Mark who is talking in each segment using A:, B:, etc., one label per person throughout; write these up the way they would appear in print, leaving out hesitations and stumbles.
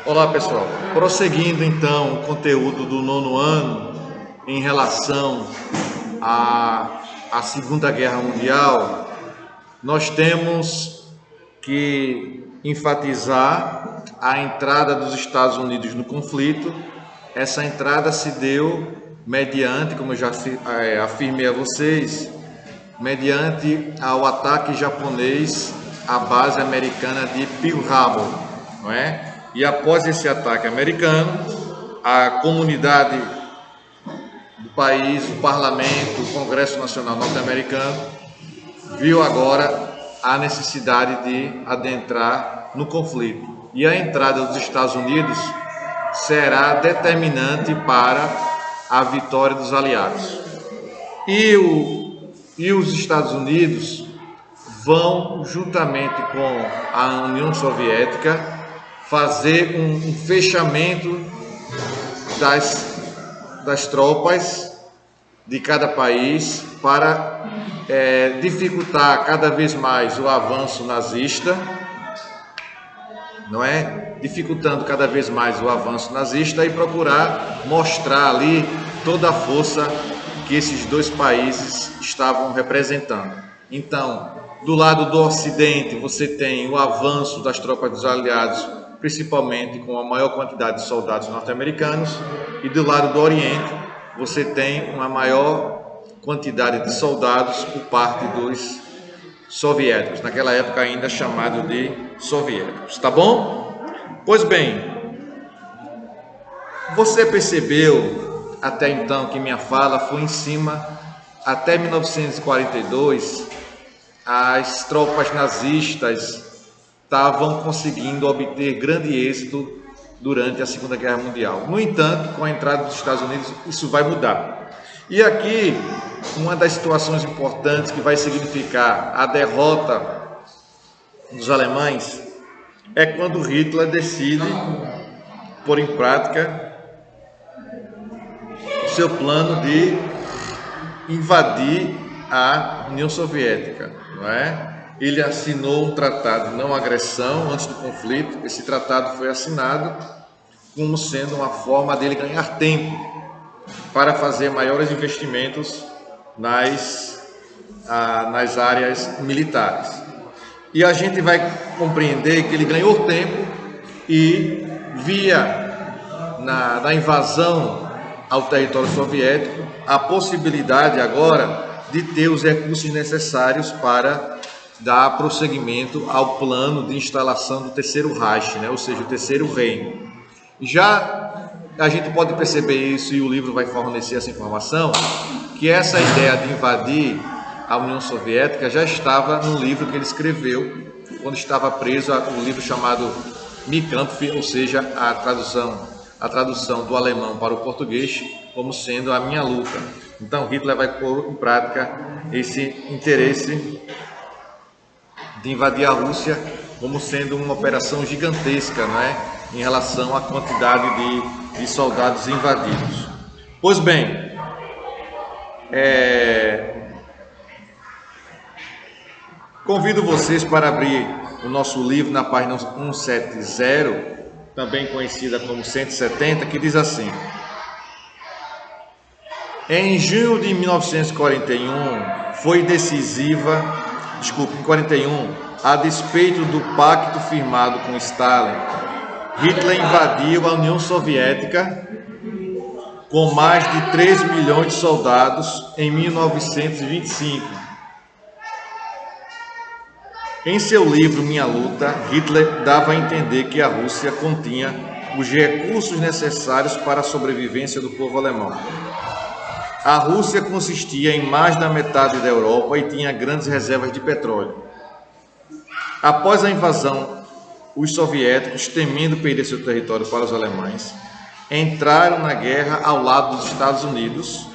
A: Olá pessoal, prosseguindo então o conteúdo do nono ano em relação à Segunda Guerra Mundial, nós temos que enfatizar a entrada dos Estados Unidos no conflito. Essa entrada se deu mediante, como eu já afirmei a vocês, mediante ao ataque japonês à base americana de Pearl Harbor, não é? E após esse ataque americano, a comunidade do país, o parlamento, o Congresso Nacional norte-americano, viu agora a necessidade de adentrar no conflito. E a entrada dos Estados Unidos será determinante para a vitória dos aliados. E os Estados Unidos vão, juntamente com a União Soviética, fazer um fechamento das tropas de cada país para dificultar cada vez mais o avanço nazista, não é? Dificultando cada vez mais o avanço nazista e procurar mostrar ali toda a força que esses dois países estavam representando. Então, do lado do Ocidente, você tem o avanço das tropas dos aliados, principalmente com a maior quantidade de soldados norte-americanos, e do lado do Oriente, você tem uma maior quantidade de soldados por parte dos soviéticos, naquela época ainda chamado de soviéticos, tá bom? Pois bem, você percebeu até então que minha fala foi em cima, até 1942, as tropas nazistas estavam conseguindo obter grande êxito durante a Segunda Guerra Mundial. No entanto, com a entrada dos Estados Unidos, isso vai mudar. E aqui, uma das situações importantes que vai significar a derrota dos alemães é quando Hitler decide pôr em prática o seu plano de invadir a União Soviética, não é? Ele assinou um tratado de não agressão antes do conflito. Esse tratado foi assinado como sendo uma forma dele ganhar tempo para fazer maiores investimentos nas áreas militares. E a gente vai compreender que ele ganhou tempo e via na invasão ao território soviético a possibilidade agora de ter os recursos necessários para dar prosseguimento ao plano de instalação do Terceiro Reich, né? Ou seja, o Terceiro Reino. Já a gente pode perceber isso, e o livro vai fornecer essa informação, que essa ideia de invadir a União Soviética já estava no livro que ele escreveu quando estava preso, um livro chamado Mein Kampf, ou seja, a tradução do alemão para o português como sendo a minha luta. Então Hitler vai pôr em prática esse interesse de invadir a Rússia como sendo uma operação gigantesca, não é? Em relação à quantidade de soldados invadidos. Pois bem, convido vocês para abrir o nosso livro na página 170, também conhecida como 170, que diz assim: em junho de 1941, foi decisiva, em 41, a despeito do pacto firmado com Stalin, Hitler invadiu a União Soviética com mais de 3 milhões de soldados em 1925. Em seu livro Minha Luta, Hitler dava a entender que a Rússia continha os recursos necessários para a sobrevivência do povo alemão. A Rússia consistia em mais da metade da Europa e tinha grandes reservas de petróleo. Após a invasão, os soviéticos, temendo perder seu território para os alemães, entraram na guerra ao lado dos Estados Unidos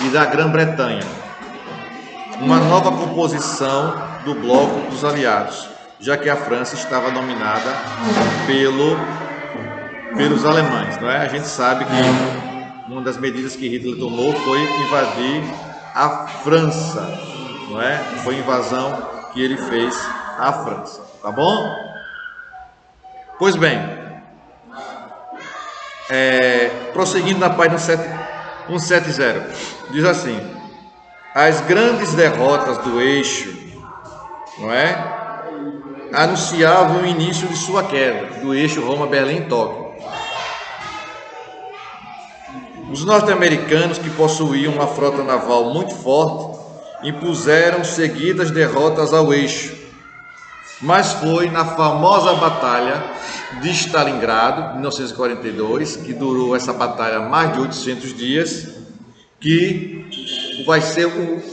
A: e da Grã-Bretanha. Uma nova composição do bloco dos aliados, já que a França estava dominada pelos alemães, não é? A gente sabe que uma das medidas que Hitler tomou foi invadir a França, não é? Foi a invasão que ele fez à França, tá bom? Pois bem, prosseguindo na página 170, diz assim: as grandes derrotas do eixo, não é, anunciavam o início de sua queda, do eixo Roma-Berlim-Tóquio. Os norte-americanos, que possuíam uma frota naval muito forte, impuseram seguidas derrotas ao eixo, mas foi na famosa Batalha de Stalingrado, 1942, que durou essa batalha mais de 800 dias, que vai ser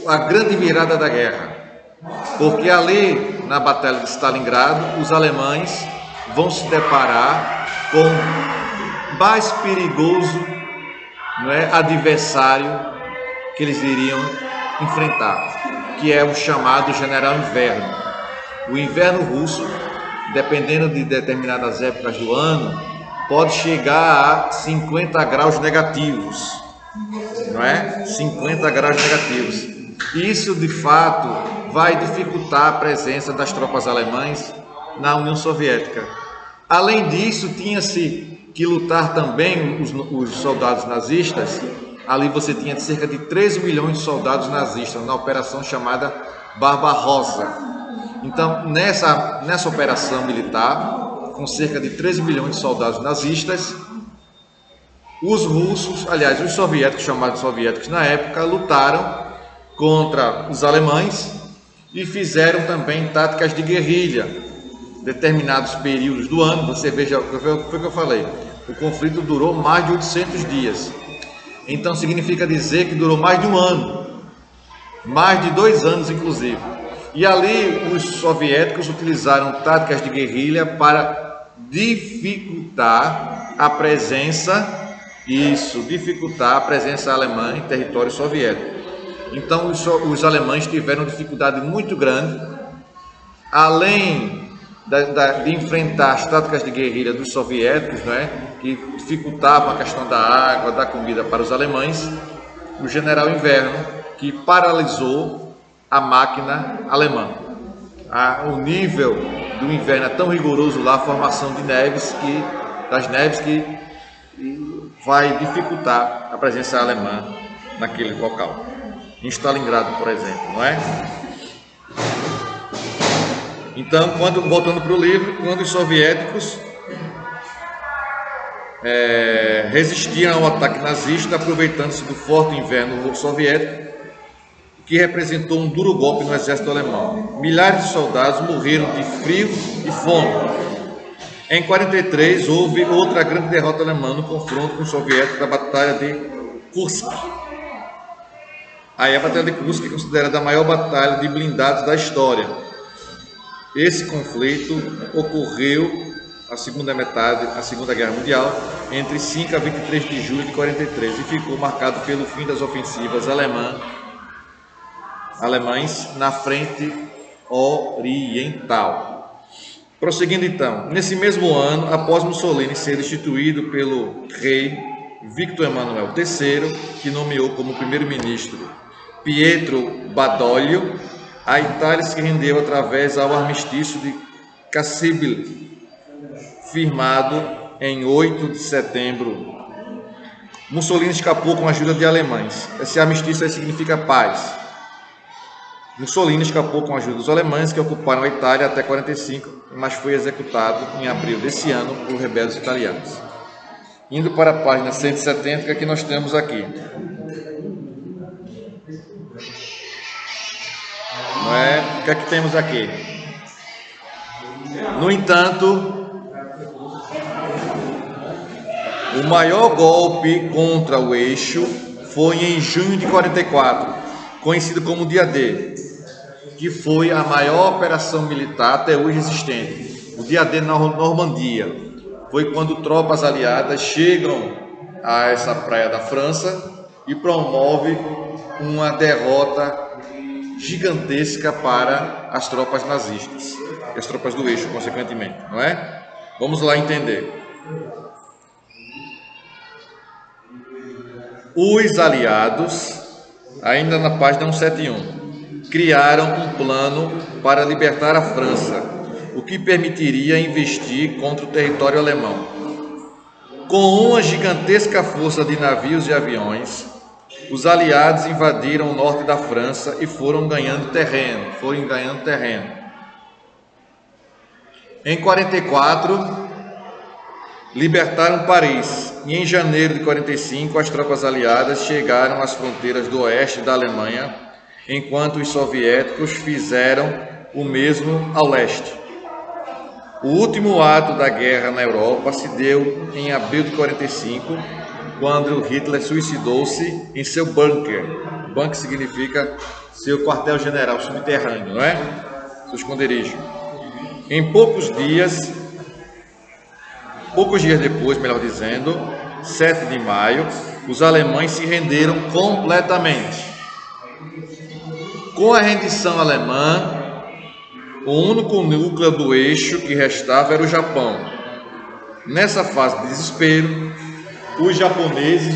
A: a grande virada da guerra. Porque ali, na Batalha de Stalingrado, os alemães vão se deparar com o mais perigoso, não é, adversário que eles iriam enfrentar, que é o chamado General Inverno. O inverno russo, dependendo de determinadas épocas do ano, pode chegar a 50 graus negativos, não é? 50 graus negativos. Isso, de fato, vai dificultar a presença das tropas alemãs na União Soviética. Além disso, tinha-se que lutar também os soldados nazistas. Ali você tinha cerca de 13 milhões de soldados nazistas na operação chamada Barbarossa. Então, nessa operação militar, com cerca de 13 milhões de soldados nazistas, os russos, aliás, os soviéticos, chamados soviéticos na época, lutaram contra os alemães e fizeram também táticas de guerrilha. Determinados períodos do ano, você veja, foi o que eu falei, o conflito durou mais de 800 dias. Então significa dizer que durou mais de um ano, mais de 2 anos inclusive. E ali os soviéticos utilizaram táticas de guerrilha para dificultar a presença, dificultar a presença alemã em território soviético. Então os alemães tiveram dificuldade muito grande, além de enfrentar as táticas de guerrilha dos soviéticos, não é? Que dificultavam a questão da água, da comida para os alemães. O General Inverno, que paralisou a máquina alemã. O nível do inverno é tão rigoroso lá, a formação de das neves que vai dificultar a presença alemã naquele local. Em Stalingrado, por exemplo, não é? Então, voltando para o livro, quando os soviéticos resistiam ao ataque nazista, aproveitando-se do forte inverno soviético, que representou um duro golpe no exército alemão. Milhares de soldados morreram de frio e fome. Em 1943, houve outra grande derrota alemã no confronto com os soviéticos da Batalha de Kursk. Aí a Batalha de Kursk é considerada a maior batalha de blindados da história. Esse conflito ocorreu a segunda Guerra Mundial, entre 5 a 23 de julho de 1943, e ficou marcado pelo fim das ofensivas alemães na frente oriental. Prosseguindo então, nesse mesmo ano, após Mussolini ser destituído pelo rei Victor Emanuel III, que nomeou como primeiro-ministro Pietro Badoglio, a Itália se rendeu através ao armistício de Cassibile, firmado em 8 de setembro. Mussolini escapou com a ajuda de alemães. Esse armistício aí significa paz. Mussolini escapou com a ajuda dos alemães, que ocuparam a Itália até 1945, mas foi executado em abril desse ano por rebeldes italianos. Indo para a página 170, que é que nós temos aqui. Não é? O que é que temos aqui? No entanto, o maior golpe contra o eixo foi em junho de 1944, conhecido como Dia D, que foi a maior operação militar até hoje existente. O Dia D na Normandia foi quando tropas aliadas chegam a essa praia da França e promove uma derrota gigantesca para as tropas nazistas e as tropas do eixo, consequentemente, não é? Vamos lá entender. Os aliados, ainda na página 171, criaram um plano para libertar a França, o que permitiria investir contra o território alemão. Com uma gigantesca força de navios e aviões, os aliados invadiram o norte da França e foram ganhando terreno. Em 44, libertaram Paris e em janeiro de 45 as tropas aliadas chegaram às fronteiras do oeste da Alemanha, enquanto os soviéticos fizeram o mesmo ao leste. O último ato da guerra na Europa se deu em abril de 45, quando Hitler suicidou-se em seu bunker. Bunker significa seu quartel-general subterrâneo, não é? Seu esconderijo. Em poucos dias depois, melhor dizendo, 7 de maio, os alemães se renderam completamente. Com a rendição alemã, o único núcleo do eixo que restava era o Japão. Nessa fase de desespero, os japoneses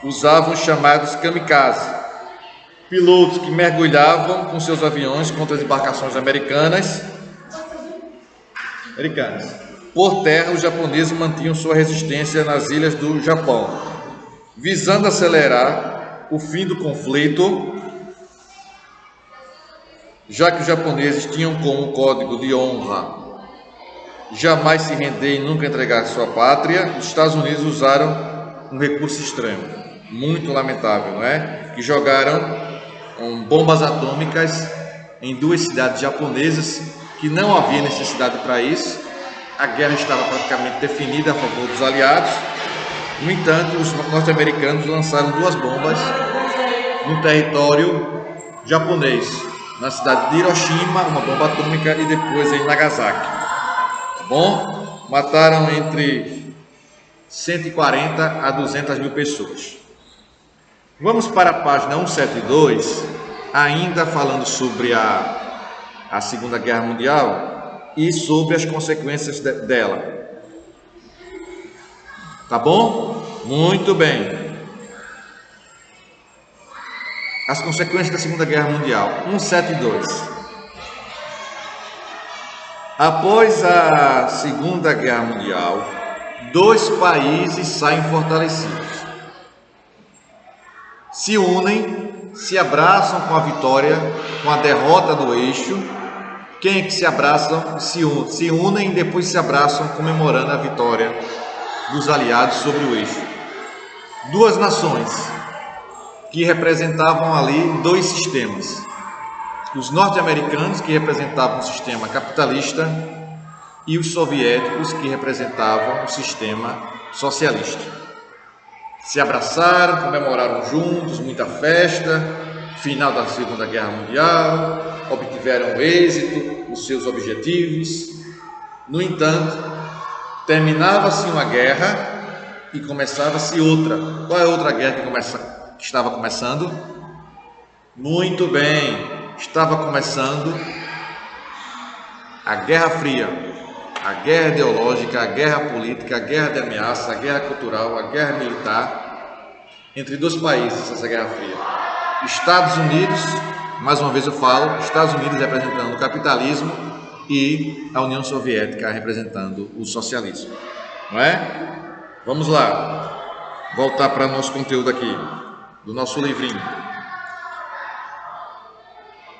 A: usavam os chamados kamikaze, pilotos que mergulhavam com seus aviões contra as embarcações americanas. Por terra, os japoneses mantinham sua resistência nas ilhas do Japão, visando acelerar o fim do conflito, já que os japoneses tinham como código de honra jamais se render e nunca entregar sua pátria. Os Estados Unidos usaram um recurso extremo, muito lamentável, não é? Que jogaram bombas atômicas em 2 cidades japonesas, que não havia necessidade para isso. A guerra estava praticamente definida a favor dos aliados. No entanto, os norte-americanos lançaram 2 bombas no território japonês, na cidade de Hiroshima, uma bomba atômica, e depois em Nagasaki. Tá bom? Mataram entre 140 a 200 mil pessoas. Vamos para a página 172, ainda falando sobre a Segunda Guerra Mundial e sobre as consequências dela. Tá bom? Muito bem. As consequências da Segunda Guerra Mundial. 172. Após a Segunda Guerra Mundial, 2 países saem fortalecidos. Se unem, se abraçam com a vitória, com a derrota do eixo. Quem é que se abraçam? Se unem e depois se abraçam comemorando a vitória dos aliados sobre o eixo. 2 nações que representavam ali 2 sistemas. Os norte-americanos, que representavam o sistema capitalista, e os soviéticos, que representavam o sistema socialista. Se abraçaram, comemoraram juntos, muita festa, final da Segunda Guerra Mundial, obtiveram êxito nos seus objetivos. No entanto, terminava-se uma guerra e começava-se outra. Qual é a outra guerra que estava começando? Muito bem, estava começando a Guerra Fria, a guerra ideológica, a guerra política, a guerra de ameaça, a guerra cultural, a guerra militar entre 2 países, essa Guerra Fria. Estados Unidos, mais uma vez eu falo, Estados Unidos representando o capitalismo e a União Soviética representando o socialismo, não é? Vamos lá, voltar para o nosso conteúdo aqui, do nosso livrinho.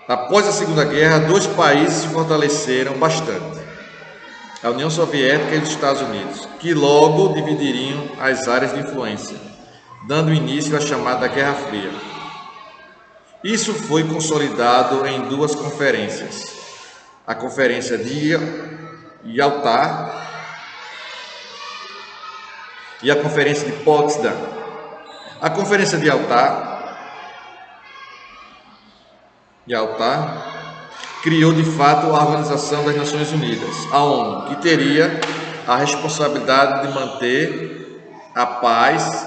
A: Após a Segunda Guerra, 2 países se fortaleceram bastante: a União Soviética e os Estados Unidos, que logo dividiriam as áreas de influência, dando início à chamada Guerra Fria. Isso foi consolidado em 2 conferências: a Conferência de Yalta e a Conferência de Potsdam. A Conferência de Yalta criou de fato a Organização das Nações Unidas, a ONU, que teria a responsabilidade de manter a paz,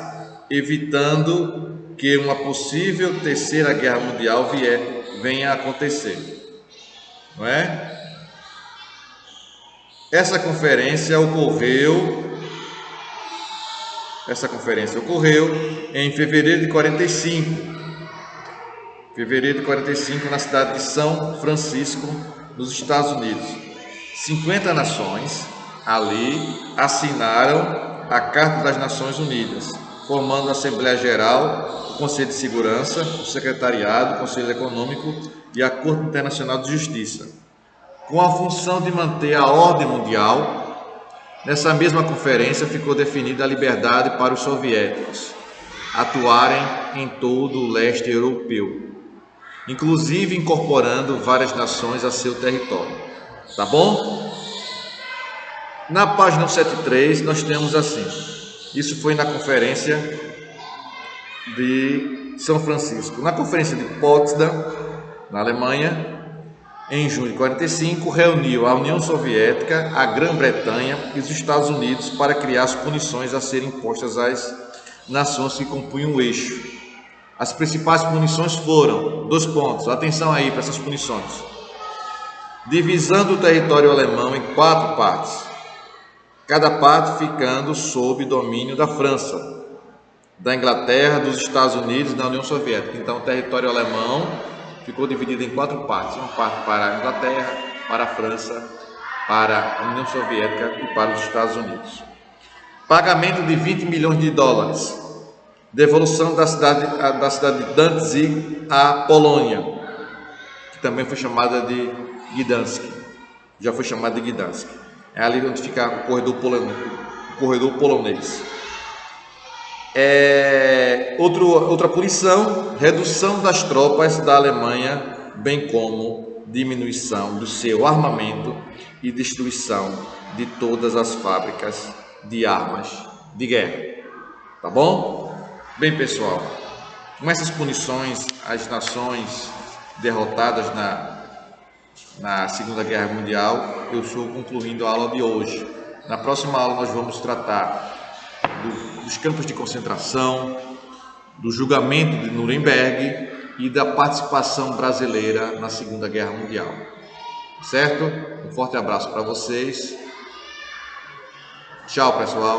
A: evitando que uma possível 3ª Guerra Mundial venha a acontecer, não é? Essa conferência ocorreu em fevereiro de 45. Na cidade de São Francisco, nos Estados Unidos. 50 nações, ali assinaram a Carta das Nações Unidas, formando a Assembleia Geral, o Conselho de Segurança, o Secretariado, o Conselho Econômico e a Corte Internacional de Justiça, com a função de manter a ordem mundial. Nessa mesma conferência ficou definida a liberdade para os soviéticos atuarem em todo o leste europeu, inclusive incorporando várias nações a seu território. Tá bom? Na página 173 nós temos assim: isso foi na conferência de São Francisco. Na conferência de Potsdam, na Alemanha, em junho de 45, reuniu a União Soviética, a Grã-Bretanha e os Estados Unidos para criar as punições a serem impostas às nações que compunham o eixo. As principais punições foram, 2 pontos, atenção aí para essas punições: divisando o território alemão em 4 partes, cada parte ficando sob domínio da França, da Inglaterra, dos Estados Unidos e da União Soviética. Então o território alemão ficou dividido em 4 partes, uma parte para a Inglaterra, para a França, para a União Soviética e para os Estados Unidos. Pagamento de 20 milhões de dólares, devolução da cidade de Danzig à Polônia, que também foi chamada de Gdansk, já foi chamada de Gdansk. É ali onde fica o corredor polonês. Outra punição: redução das tropas da Alemanha, bem como diminuição do seu armamento e destruição de todas as fábricas de armas de guerra. Tá bom? Bem, pessoal, com essas punições às nações derrotadas na Segunda Guerra Mundial, eu estou concluindo a aula de hoje. Na próxima aula nós vamos tratar dos campos de concentração, do julgamento de Nuremberg e da participação brasileira na Segunda Guerra Mundial. Certo? Um forte abraço para vocês. Tchau, pessoal.